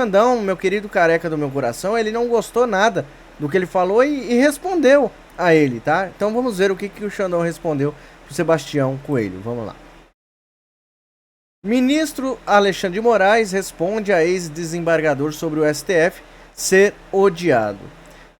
Xandão, meu querido careca do meu coração, ele não gostou nada do que ele falou e respondeu a ele, tá? Então vamos ver o que o Xandão respondeu pro Sebastião Coelho. Vamos lá. Ministro Alexandre de Moraes responde a ex-desembargador sobre o STF ser odiado.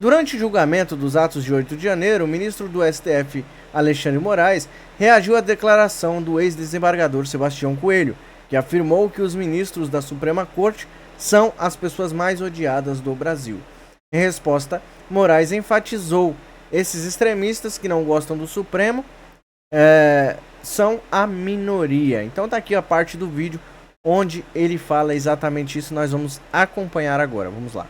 Durante o julgamento dos atos de 8 de janeiro, o ministro do STF, Alexandre de Moraes, reagiu à declaração do ex-desembargador Sebastião Coelho, que afirmou que os ministros da Suprema Corte são as pessoas mais odiadas do Brasil. Em resposta, Moraes enfatizou: esses extremistas que não gostam do Supremo são a minoria. Então tá aqui a parte do vídeo onde ele fala exatamente isso. Nós vamos acompanhar agora. Vamos lá.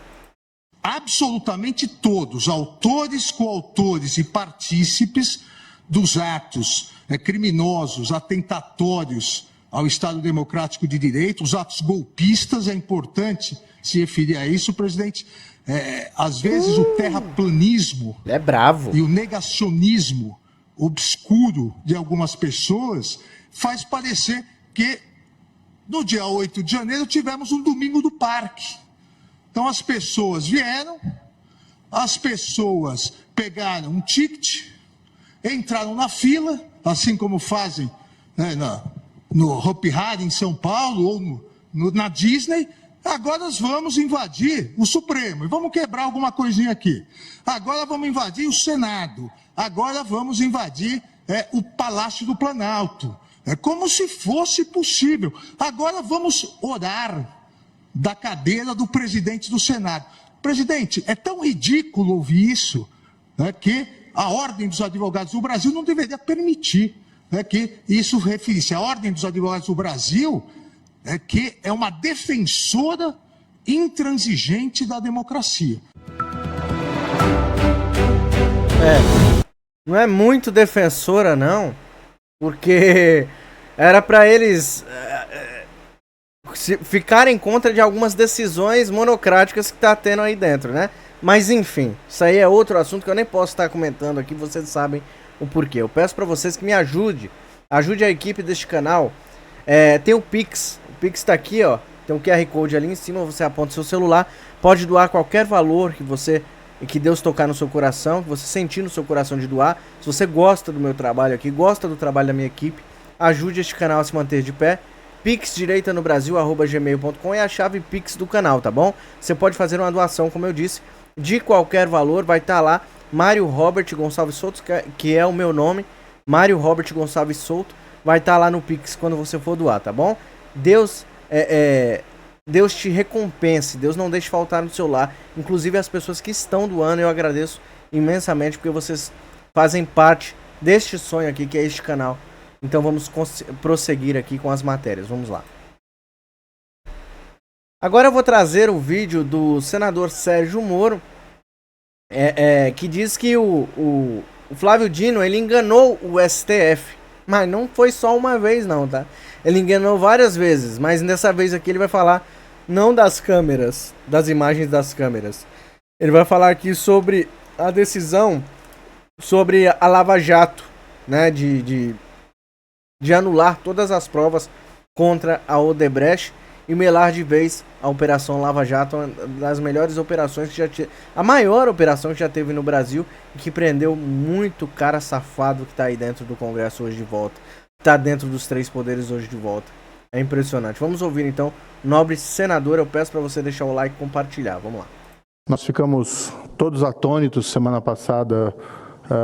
Absolutamente todos, autores, coautores e partícipes dos atos criminosos, atentatórios ao Estado Democrático de Direito, os atos golpistas, é importante se referir a isso, presidente. Às vezes o terraplanismo é bravo e o negacionismo obscuro de algumas pessoas faz parecer que no dia 8 de janeiro tivemos um domingo do parque. Então as pessoas vieram, as pessoas pegaram um ticket, entraram na fila, assim como fazem no Hopi Hari em São Paulo ou na Disney. Agora nós vamos invadir o Supremo e vamos quebrar alguma coisinha aqui. Agora vamos invadir o Senado. Agora vamos invadir o Palácio do Planalto. É como se fosse possível. Agora vamos orar da cadeira do presidente do Senado. Presidente, é tão ridículo ouvir isso, que a Ordem dos Advogados do Brasil não deveria permitir que isso referisse. A Ordem dos Advogados do Brasil que é uma defensora intransigente da democracia. Não é muito defensora, não, porque era para eles ficarem contra de algumas decisões monocráticas que tá tendo aí dentro, né? Mas enfim, isso aí é outro assunto que eu nem posso estar comentando aqui, vocês sabem o porquê. Eu peço para vocês que me ajude a equipe deste canal. Tem o Pix tá aqui, ó. Tem um QR Code ali em cima, você aponta seu celular, pode doar qualquer valor que Deus tocar no seu coração, que você sentir no seu coração de doar. Se você gosta do meu trabalho aqui, gosta do trabalho da minha equipe, ajude este canal a se manter de pé. pixdireitanobrasil@gmail.com é a chave Pix do canal, tá bom? Você pode fazer uma doação, como eu disse, de qualquer valor, vai estar lá, Mário Robert Gonçalves Souto, que é o meu nome, Mário Robert Gonçalves Souto, vai estar lá no Pix quando você for doar, tá bom? Deus te recompense, Deus não deixe faltar no seu lar, inclusive as pessoas que estão doando, eu agradeço imensamente porque vocês fazem parte deste sonho aqui que é este canal. Então vamos prosseguir aqui com as matérias, vamos lá. Agora eu vou trazer o vídeo do senador Sérgio Moro, que diz que o Flávio Dino, ele enganou o STF. Mas não foi só uma vez não, tá? Ele enganou várias vezes, mas dessa vez aqui ele vai falar não das câmeras, das imagens das câmeras. Ele vai falar aqui sobre a decisão sobre a Lava Jato, né? De anular todas as provas contra a Odebrecht e melar de vez a Operação Lava Jato, uma das melhores operações que já teve, a maior operação que já teve no Brasil e que prendeu muito cara safado que tá aí dentro do Congresso hoje de volta, tá dentro dos três poderes hoje de volta. É impressionante. Vamos ouvir então, nobre senador, eu peço para você deixar o like e compartilhar. Vamos lá. Nós ficamos todos atônitos semana passada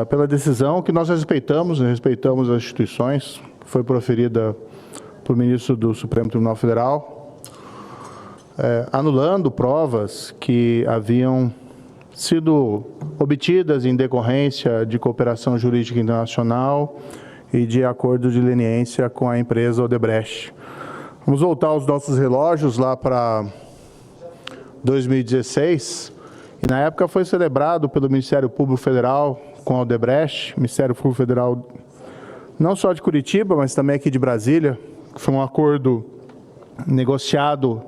pela decisão que nós respeitamos as instituições, foi proferida por ministro do Supremo Tribunal Federal, anulando provas que haviam sido obtidas em decorrência de cooperação jurídica internacional e de acordo de leniência com a empresa Odebrecht. Vamos voltar os nossos relógios lá para 2016, e na época foi celebrado pelo Ministério Público Federal com a Odebrecht, Ministério Público Federal não só de Curitiba, mas também aqui de Brasília, que foi um acordo negociado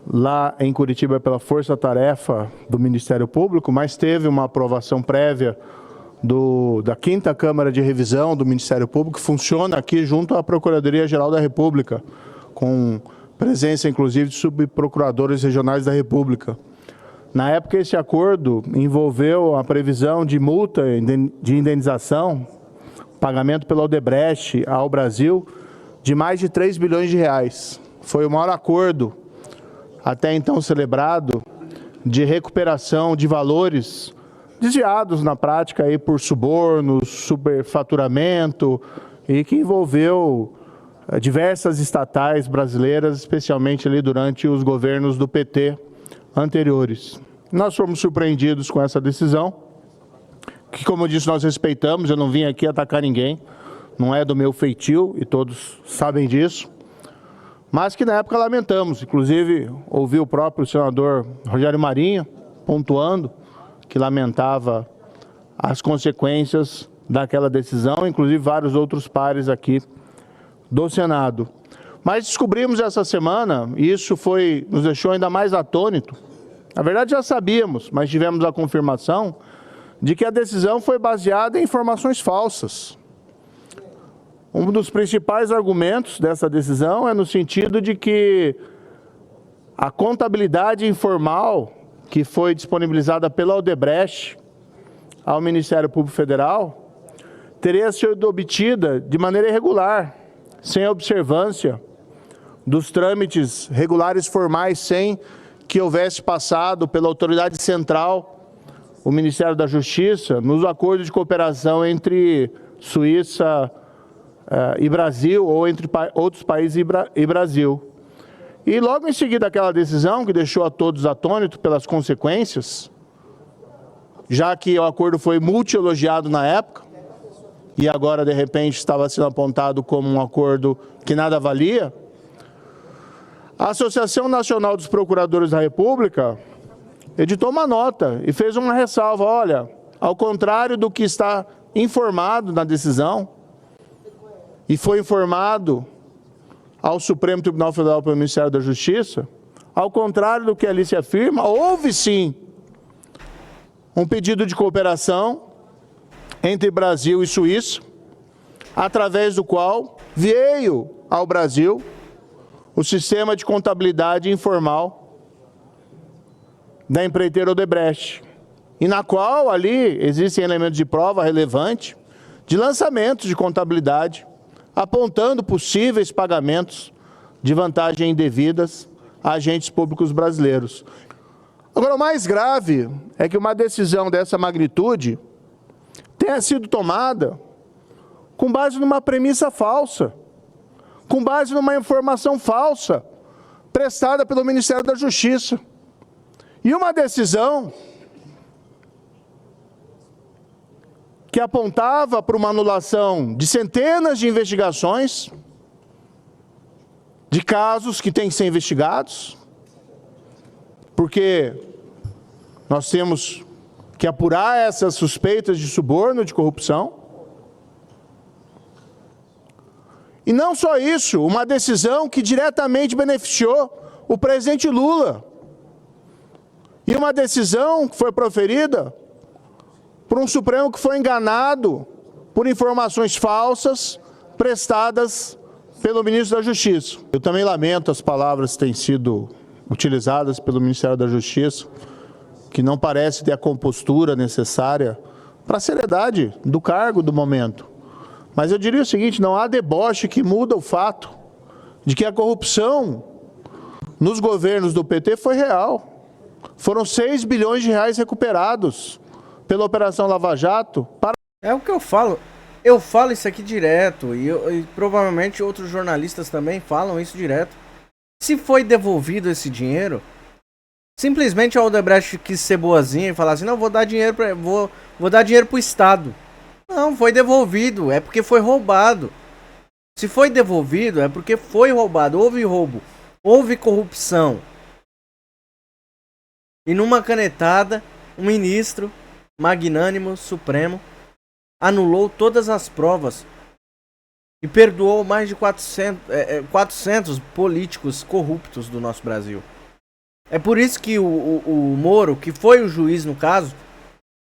lá em Curitiba pela força-tarefa do Ministério Público, mas teve uma aprovação prévia da 5ª Câmara de Revisão do Ministério Público, que funciona aqui junto à Procuradoria-Geral da República, com presença inclusive de subprocuradores regionais da República. Na época, esse acordo envolveu a previsão de multa de indenização, pagamento pela Odebrecht ao Brasil, de mais de 3 bilhões de reais. Foi o maior acordo até então celebrado de recuperação de valores desviados na prática aí por subornos, superfaturamento e que envolveu diversas estatais brasileiras, especialmente ali durante os governos do PT anteriores. Nós fomos surpreendidos com essa decisão, que, como eu disse, nós respeitamos. Eu não vim aqui atacar ninguém, não é do meu feitio e todos sabem disso, mas que na época lamentamos. Inclusive, ouvi o próprio senador Rogério Marinho pontuando que lamentava as consequências daquela decisão, inclusive vários outros pares aqui do Senado. Mas descobrimos essa semana, e isso nos deixou ainda mais atônito. Na verdade já sabíamos, mas tivemos a confirmação de que a decisão foi baseada em informações falsas. Um dos principais argumentos dessa decisão é no sentido de que a contabilidade informal que foi disponibilizada pela Odebrecht ao Ministério Público Federal teria sido obtida de maneira irregular, sem observância dos trâmites regulares formais, sem que houvesse passado pela autoridade central, o Ministério da Justiça, nos acordos de cooperação entre Suíça e Brasil, ou entre outros países e Brasil. E logo em seguida aquela decisão, que deixou a todos atônitos pelas consequências, já que o acordo foi multi-elogiado na época, e agora de repente estava sendo apontado como um acordo que nada valia, a Associação Nacional dos Procuradores da República editou uma nota e fez uma ressalva. Olha, ao contrário do que está informado na decisão, e foi informado ao Supremo Tribunal Federal pelo Ministério da Justiça, ao contrário do que ali se afirma, houve sim um pedido de cooperação entre Brasil e Suíça, através do qual veio ao Brasil o sistema de contabilidade informal da empreiteira Odebrecht, e na qual ali existem elementos de prova relevante de lançamento de contabilidade, apontando possíveis pagamentos de vantagem indevidas a agentes públicos brasileiros. Agora, o mais grave é que uma decisão dessa magnitude tenha sido tomada com base numa premissa falsa, com base numa informação falsa prestada pelo Ministério da Justiça. E uma decisão que apontava para uma anulação de centenas de investigações, de casos que têm que ser investigados, porque nós temos que apurar essas suspeitas de suborno, de corrupção. E não só isso, uma decisão que diretamente beneficiou o presidente Lula. E uma decisão que foi proferida por um Supremo que foi enganado por informações falsas prestadas pelo ministro da Justiça. Eu também lamento as palavras que têm sido utilizadas pelo Ministério da Justiça, que não parece ter a compostura necessária para a seriedade do cargo do momento. Mas eu diria o seguinte, não há deboche que muda o fato de que a corrupção nos governos do PT foi real. Foram 6 bilhões de reais recuperados pela Operação Lava Jato. É o que eu falo. Eu falo isso aqui direto e provavelmente outros jornalistas também falam isso direto. Se foi devolvido esse dinheiro, simplesmente a Odebrecht quis ser boazinha e falar assim, não, vou dar dinheiro vou dar dinheiro pro Estado. Não, foi devolvido, é porque foi roubado. Se foi devolvido, é porque foi roubado, houve roubo, houve corrupção. E numa canetada, um ministro magnânimo, supremo, anulou todas as provas e perdoou mais de 400 políticos corruptos do nosso Brasil. É por isso que o Moro, que foi o juiz no caso,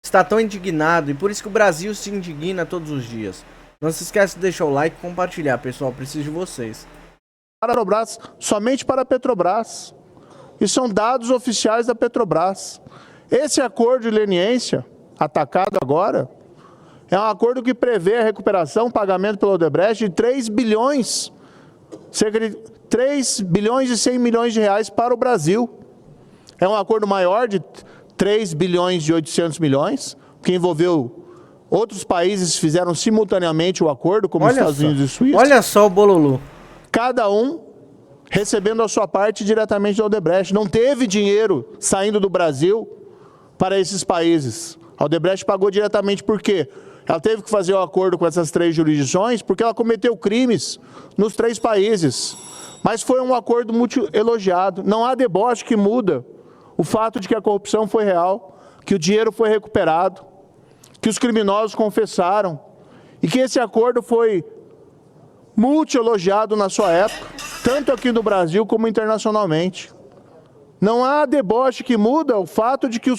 está tão indignado, e por isso que o Brasil se indigna todos os dias. Não se esqueça de deixar o like e compartilhar, pessoal, preciso de vocês. Petrobras, somente para a Petrobras. E são dados oficiais da Petrobras. Esse acordo de leniência, atacado agora, é um acordo que prevê a recuperação, pagamento pelo Odebrecht de 3 bilhões, cerca de 3 bilhões e 100 milhões de reais para o Brasil. É um acordo maior de 3 bilhões e 800 milhões, que envolveu outros países que fizeram simultaneamente o acordo, como os Estados Unidos e Suíça. Olha só o bololô. Cada um recebendo a sua parte diretamente da Odebrecht. Não teve dinheiro saindo do Brasil para esses países. A Odebrecht pagou diretamente por quê? Ela teve que fazer o acordo com essas 3 jurisdições porque ela cometeu crimes nos 3 países. Mas foi um acordo muito elogiado. Não há deboche que muda o fato de que a corrupção foi real, que o dinheiro foi recuperado, que os criminosos confessaram e que esse acordo foi multi-elogiado na sua época, tanto aqui no Brasil como internacionalmente. Não há deboche que muda o fato de que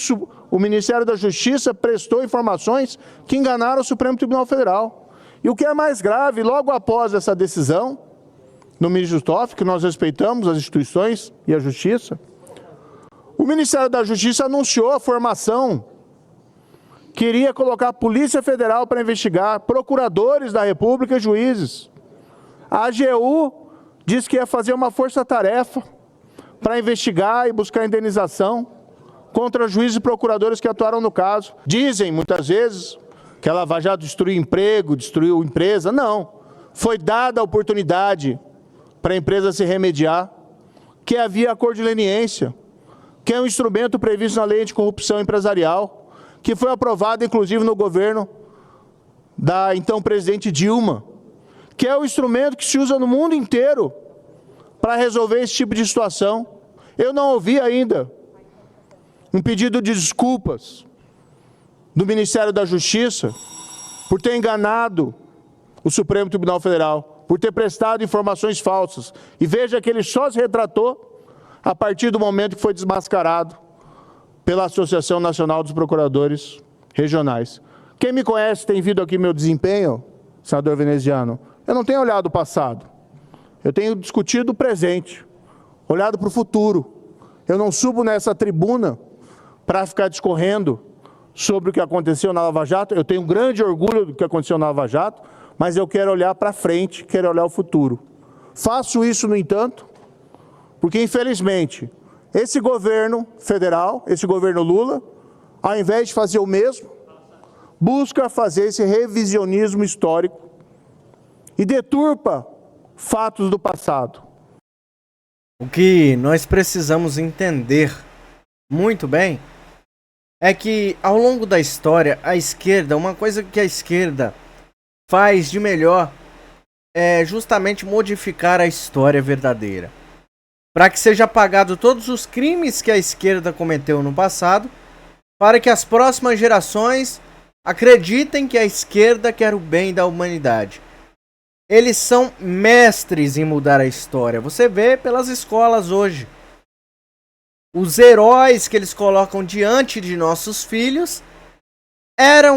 o Ministério da Justiça prestou informações que enganaram o Supremo Tribunal Federal. E o que é mais grave, logo após essa decisão, no ministro Toff, que nós respeitamos as instituições e a Justiça, o Ministério da Justiça anunciou a formação, queria colocar a Polícia Federal para investigar, procuradores da República e juízes. A AGU disse que ia fazer uma força-tarefa para investigar e buscar indenização contra juízes e procuradores que atuaram no caso. Dizem, muitas vezes, que a Lava Jato destruiu emprego, destruiu empresa. Não. Foi dada a oportunidade para a empresa se remediar, que havia acordo de leniência, que é um instrumento previsto na Lei Anticorrupção Empresarial, que foi aprovado, inclusive, no governo da então presidente Dilma, que é o instrumento que se usa no mundo inteiro para resolver esse tipo de situação. Eu não ouvi ainda um pedido de desculpas do Ministério da Justiça por ter enganado o Supremo Tribunal Federal, por ter prestado informações falsas. E veja que ele só se retratou a partir do momento que foi desmascarado pela Associação Nacional dos Procuradores Regionais. Quem me conhece tem visto aqui meu desempenho, senador Veneziano. Eu não tenho olhado o passado, eu tenho discutido o presente, olhado para o futuro. Eu não subo nessa tribuna para ficar discorrendo sobre o que aconteceu na Lava Jato. Eu tenho um grande orgulho do que aconteceu na Lava Jato, mas eu quero olhar para frente, quero olhar o futuro. Faço isso, no entanto, porque, infelizmente, esse governo federal, esse governo Lula, ao invés de fazer o mesmo, busca fazer esse revisionismo histórico e deturpa fatos do passado. O que nós precisamos entender muito bem é que, ao longo da história, a esquerda, uma coisa que a esquerda faz de melhor é justamente modificar a história verdadeira, para que seja apagado todos os crimes que a esquerda cometeu no passado, para que as próximas gerações acreditem que a esquerda quer o bem da humanidade. Eles são mestres em mudar a história. Você vê pelas escolas hoje. Os heróis que eles colocam diante de nossos filhos eram